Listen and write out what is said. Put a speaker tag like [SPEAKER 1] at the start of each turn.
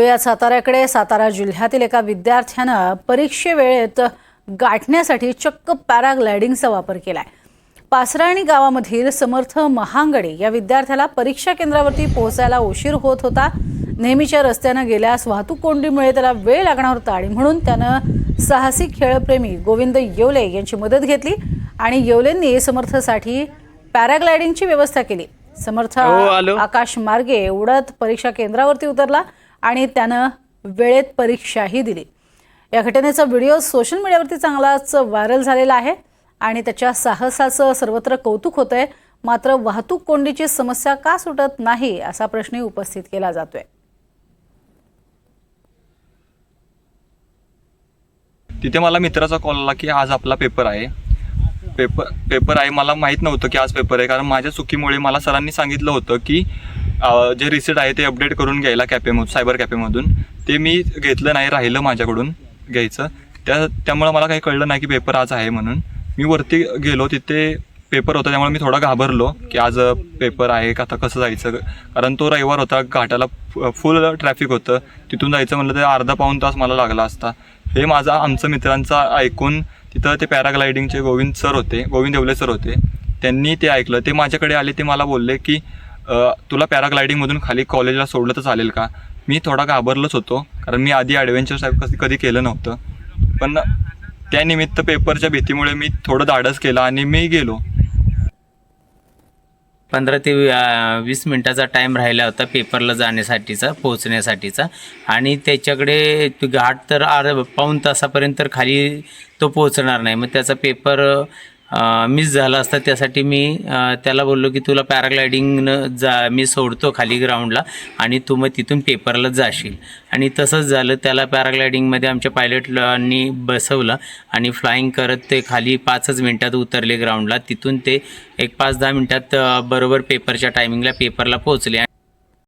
[SPEAKER 1] या साताऱ्याकडे सातारा जिल्ह्यातील एका विद्यार्थ्यानं परीक्षेवेळेत गाठण्यासाठी चक्क पॅराग्लायडिंगचा वापर केलाय। पासराणी गावामधील समर्थ महांगडे या विद्यार्थ्याला परीक्षा केंद्रावरती पोहोचायला उशीर होत होता। नेहमीच्या रस्त्याने गेल्यास वाहतूक कोंडीमुळे त्याला वेळ लागणार होता आणि म्हणून त्यानं साहसी खेळप्रेमी गोविंद येवले यांची मदत घेतली आणि येवलेंनी समर्थसाठी पॅराग्लायडिंगची व्यवस्था केली। समर्थ आकाश मार्गे उडत परीक्षा केंद्रावरती उतरला आणि त्यानं वेळेत परीक्षाही दिली। या घटनेचा व्हिडिओ सोशल मीडियावरती चांगलाच व्हायरल झालेला आहे आणि त्याच्या साहसाचं सर्वत्र कौतुक होतंय। मात्र वाहतूक कोंडीची समस्या का सुटत नाही असा प्रश्न उपस्थित केला जातोय।
[SPEAKER 2] तिथे मला मित्राचा कॉल आला की आज आपला पेपर आहे। पेपर आहे मला माहित नव्हतं की आज पेपर आहे, कारण माझ्या चुकीमुळे मला सरांनी सांगितलं होतं की जे रिसिट आहे ते अपडेट करून घ्यायला कॅफेमधून, सायबर कॅफेमधून। ते मी घेतलं नाही, राहिलं माझ्याकडून घ्यायचं। त्यामुळे मला काही कळलं नाही की पेपर आज आहे म्हणून। मी वरती गेलो, तिथे पेपर होता, त्यामुळे मी थोडा घाबरलो की आज पेपर आहे का, आता कसं जायचं, कारण तो रविवार होता, घाटाला फुल ट्रॅफिक होतं। तिथून जायचं म्हटलं तर अर्धा पाऊण तास मला लागला असता। हे आमचं मित्रांचा ऐकून तिथं ते पॅराग्लायडिंगचे गोविंद येवले सर होते, त्यांनी ते ऐकलं। ते माझ्याकडे आले, ते मला बोलले की तुला पॅराग्लायडिंगमधून खाली कॉलेजला सोडलं तर चालेल का। मी थोडा घाबरलोच होतो, कारण मी आधी ॲडव्हेंचर टाईप कधी केलं नव्हतं, पण त्यानिमित्त पेपरच्या भीतीमुळे मी थोडं धाडस केलं आणि मी गेलो।
[SPEAKER 3] 15 ते 20 मिनिटाचा टाईम राहिला होता पेपरला जाण्यासाठीचा, पोहोचण्यासाठीचा, आणि त्याच्याकडे घाट तर पाऊण तासापर्यंत खाली तो पोहोचणार नाही। मग त्याचा पेपर मिस झाला असता। त्यासाठी मी त्याला बोललो की तुला पॅराग्लायडिंगनं मी सोडतो खाली ग्राउंडला आणि तू मग तिथून पेपरला जाशील। आणि तसंच झालं। त्याला पॅराग्लायडिंगमध्ये आमच्या पायलटनी बसवलं आणि फ्लाईंग करत ते खाली 5च मिनिटात उतरले ग्राउंडला। तिथून ते एक 5-10 मिनिटात बरोबर पेपरच्या टायमिंगला पेपरला पोहोचले।